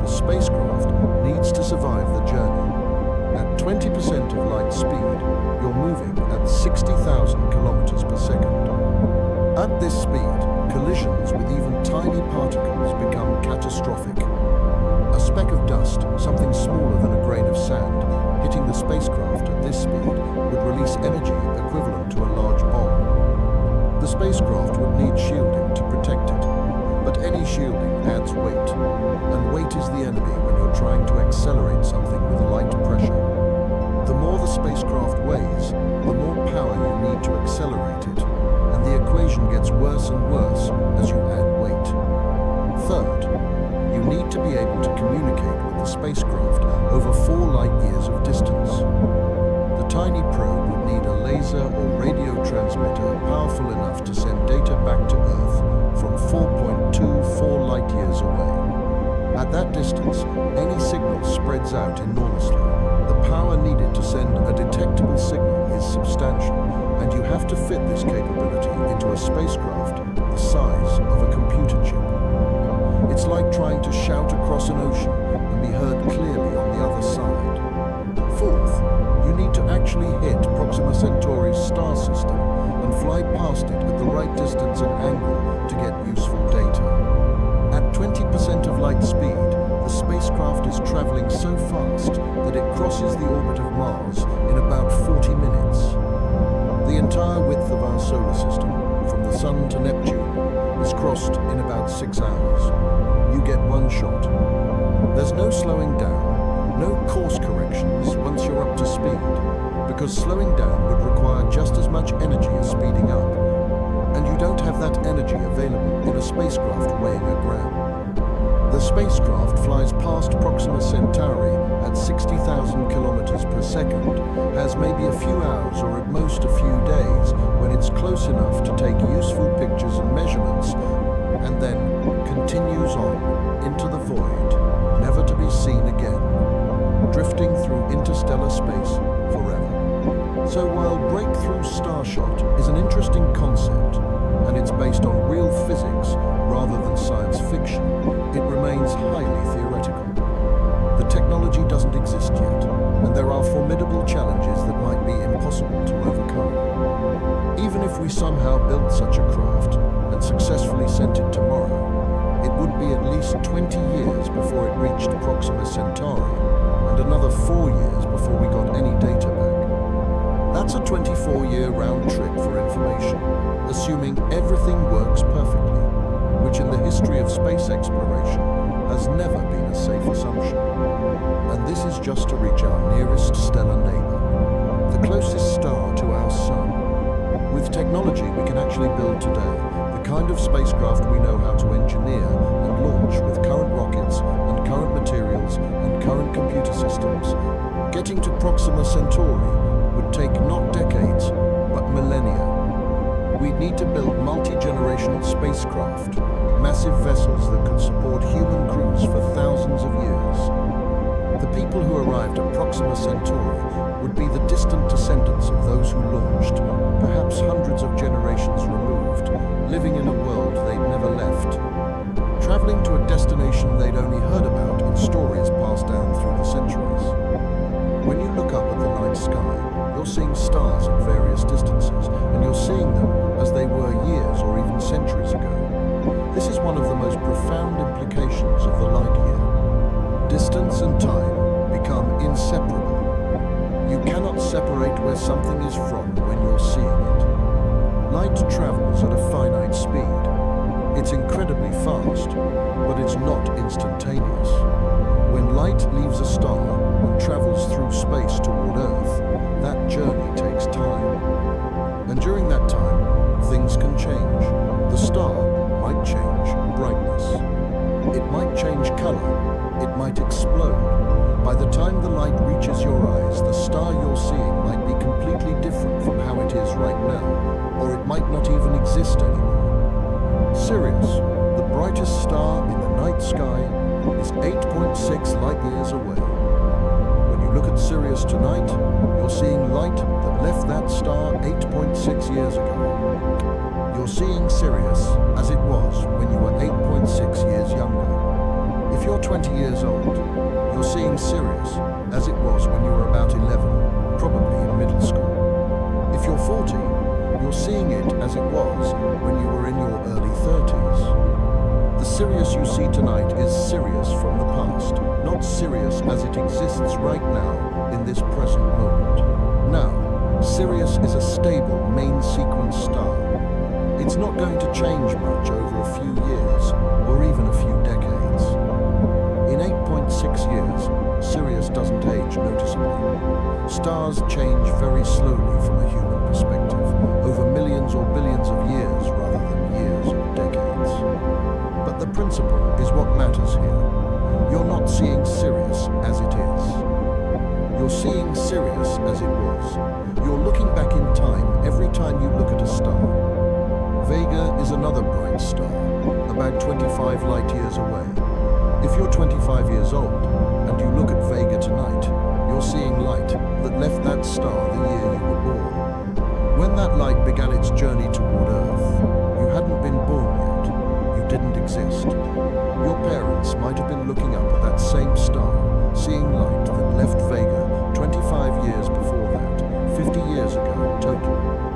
the spacecraft needs to survive the journey. At 20% of light speed, you're moving at 60,000 kilometers per second. At this speed, collisions with even tiny particles become catastrophic. A speck of dust, something smaller than a grain of sand, hitting the spacecraft at this speed would release energy equivalent to a large bomb. The spacecraft would need shielding to protect it, but any shielding adds weight, and weight is the enemy when you're trying to accelerate something with light pressure. The more the spacecraft weighs, the more power you need to accelerate it, and the equation gets worse and worse as you add weight. Third, you need to be able to communicate with the spacecraft over 4 light-years of distance. The tiny probe would need a laser or radio transmitter powerful enough to send data back to Earth from 4.24 light-years away. At that distance, any signal spreads out enormously. The power needed to send a detectable signal is substantial, and you have to fit this capability into a spacecraft the size of a computer chip. It's like trying to shout across an ocean and be heard clearly on the other side. star system and fly past it at the right distance and angle to get useful data. At 20% of light speed, the spacecraft is traveling so fast that it crosses the orbit of Mars in about 40 minutes. The entire width of our solar system, from the Sun to Neptune, is crossed in about 6 hours. You get one shot. There's no slowing down, no course corrections once you're up to speed, because slowing down would require just as much energy as speeding up, and you don't have that energy available in a spacecraft weighing a gram. The spacecraft flies past Proxima Centauri at 60,000 kilometers per second, has maybe a few hours or at most a few days when it's close enough to take useful pictures and measurements, and then continues on into the void, never to be seen again, drifting through interstellar space forever. So while Breakthrough Starshot is an interesting concept, and it's based on real physics rather than science fiction, it remains highly theoretical. The technology doesn't exist yet, and there are formidable challenges that might be impossible to overcome. Even if we somehow built such a craft and successfully sent it tomorrow, it would be at least 20 years before it reached Proxima Centauri, and another 4 years before we got any data back. That's a 24-year round trip for information, assuming everything works perfectly, which in the history of space exploration has never been a safe assumption. And this is just to reach our nearest stellar neighbor, the closest star to our Sun. With technology we can actually build today, the kind of spacecraft we know how to engineer and launch with current rockets and current materials and current computer systems, getting to Proxima Centauri would take not decades, but millennia. We'd need to build multi-generational spacecraft, massive vessels that could support human crews for thousands of years. The people who arrived at Proxima Centauri would be the distant descendants of those who launched, perhaps hundreds of generations removed, living in a world they'd never left, traveling to a destination they'd only heard about in stories passed down through the centuries. When you look up at the night sky, you're seeing stars at various distances, and you're seeing them as they were years or even centuries ago. This is one of the most profound implications of the light year. Distance and time become inseparable. You cannot separate where something is from when you're seeing it. Light travels at a finite speed. It's incredibly fast, but it's not instantaneous. When light leaves a star and travels through space toward Earth, that journey takes time. And during that time, things can change. The star might change brightness. It might change color. It might explode. By the time the light reaches your eyes, the star you're seeing might be completely different from how it is right now, or it might not even exist anymore. Sirius, the brightest star in the night sky, is 8.6 light years away. When you look at Sirius tonight, you're seeing light that left that star 8.6 years ago. You're seeing Sirius as it was when you were 8.6 years younger. If you're 20 years old, you're seeing Sirius as it was when you were about 11, probably in middle school. If you're 40, you're seeing it as it was when you were in your early 30s. The Sirius you see tonight is Sirius from the past, not Sirius as it exists right now in this present moment. Now, Sirius is a stable main sequence star. It's not going to change much over a few years, or even a few decades. In 8.6 years, Sirius doesn't age noticeably. Stars change very slowly from a human perspective, over millions or billions of years rather than years or decades. But the principle is what matters here. You're not seeing Sirius as it is. You're seeing Sirius as it was. You're looking back in time every time you look at a star. Vega is another bright star, about 25 light years away. If you're 25 years old and you look at Vega tonight, you're seeing light that left that star the year you were born. When that light began its journey toward Earth, you hadn't been born yet. You didn't exist. Your parents might have been looking up at that same star, seeing light that left Vega 25 years before that, 50 years ago total.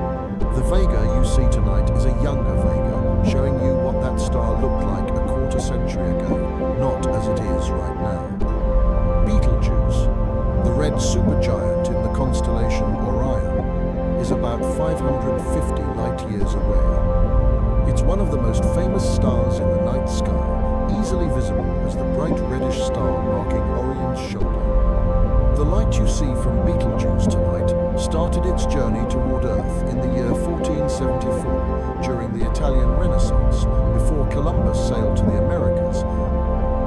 century ago, not as it is right now. Betelgeuse, the red supergiant in the constellation Orion, is about 550 light-years away. It's one of the most famous stars in the night sky, easily visible as the bright reddish star marking Orion's shoulder. The light you see from Betelgeuse tonight started its journey toward Earth in the year 1474 during the Italian Renaissance, before Columbus sailed to the Americas,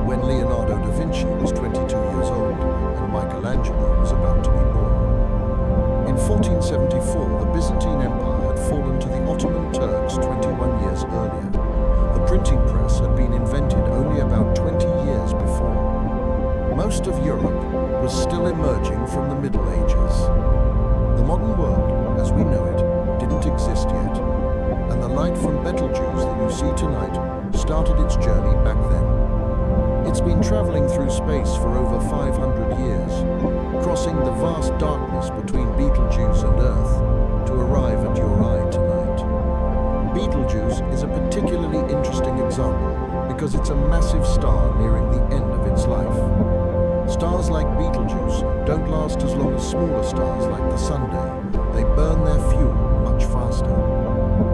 when Leonardo da Vinci was 22 years old and Michelangelo was about to be born. In 1474, the Byzantine Empire had fallen to the Ottoman Turks 21 years earlier. The printing press had been invented only about 20 years before. Most of Europe was still emerging from the Middle Ages. The modern world, as we know it, didn't exist yet, and the light from Betelgeuse that you see tonight started its journey back then. It's been traveling through space for over 500 years, crossing the vast darkness between Betelgeuse and Earth to arrive at your eye tonight. Betelgeuse is a particularly interesting example because it's a massive star nearing the end of its life. Stars like Betelgeuse don't last as long as smaller stars like the Sun Day. They burn their fuel much faster.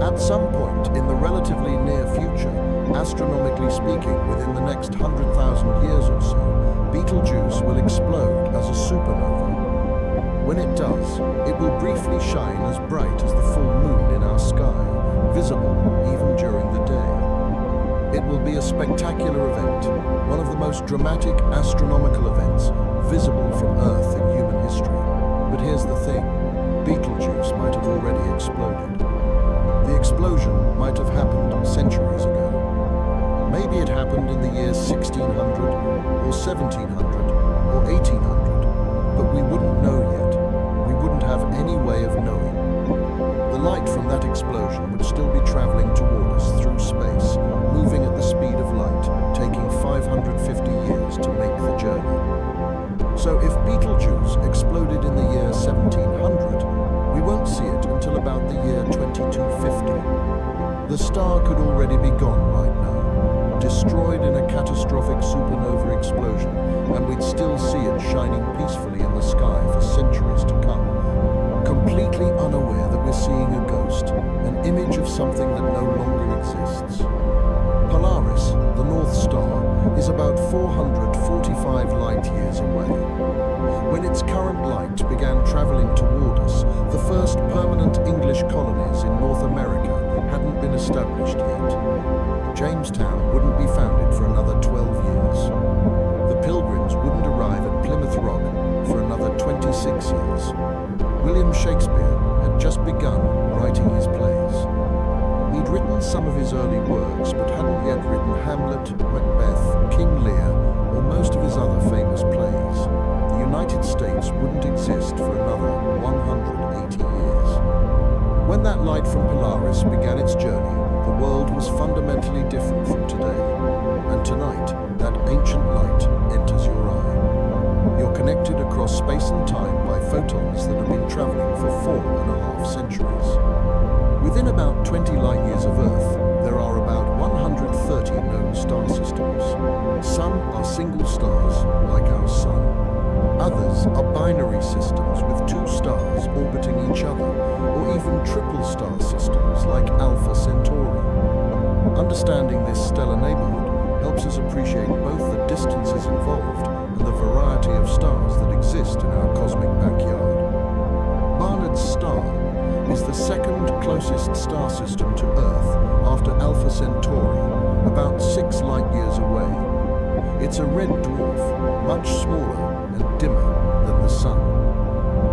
At some point in the relatively near future, astronomically speaking within the next 100,000 years or so, Betelgeuse will explode as a supernova. When it does, it will briefly shine as bright as the full moon in our sky, visible even during the day. It will be a spectacular event, one of the most dramatic astronomical events visible from Earth in human history. But here's the thing, Betelgeuse might have already exploded. The explosion might have happened centuries ago. Maybe it happened in the years 1600, or 1700, or 1800, but we wouldn't know yet. We wouldn't have any way of knowing. The light from that explosion would still be traveling toward us through space, moving at the speed of light, taking 550 years to make the journey. So if Betelgeuse exploded in the year 1700, we won't see it until about the year 2250. The star could already be gone right now, destroyed in a catastrophic supernova explosion, and we'd still see it shining peacefully in the sky for centuries to come, completely unaware that we're seeing a ghost, an image of something that no longer exists. Polaris, the North Star, is about 445 light-years away. When its current light began traveling toward us, the first permanent English colonies in North America hadn't been established yet. Jamestown wouldn't be founded for another 12 years. The Pilgrims wouldn't arrive at Plymouth Rock for another 26 years. William Shakespeare had just begun writing his plays. He'd written some of his early works, but hadn't yet written Hamlet, Macbeth, King Lear, or most of his other famous plays. The United States wouldn't exist for another 180 years. When that light from Polaris began its journey, the world was fundamentally different from today. And tonight, that ancient light enters your eye. You're connected across space and time by photons that have been traveling for 4.5 centuries. Within about 20 light-years of Earth, there are about 130 known star systems. Some are single stars, like our Sun. Others are binary systems with 2 stars orbiting each other, or even triple star systems like Alpha Centauri. Understanding this stellar neighborhood helps us appreciate both the distances involved and the variety of stars that exist in our cosmic backyard. Barnard's star is the second closest star system to Earth after Alpha Centauri, about 6 light-years away. It's a red dwarf, much smaller and dimmer than the Sun.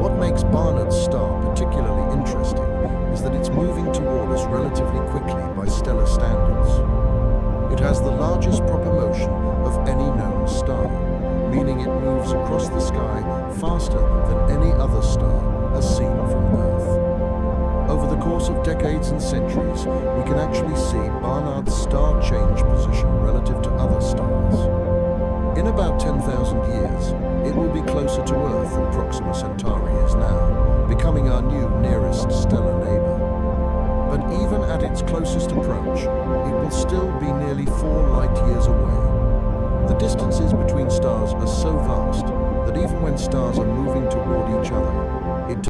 What makes Barnard's star particularly interesting is that it's moving toward us relatively quickly by stellar standards. It has the largest proper motion of any known star, meaning it moves across the sky faster than any other star as seen from Earth. Over the course of decades and centuries, we can actually see Barnard's star change position relative to other stars. In about 10,000 years, it will be closer to Earth than Proxima Centauri is now, becoming our new nearest stellar neighbor. But even at its closest approach, it will still be nearly 4 light years away. The distances between stars are so vast that even when stars are moving toward each other,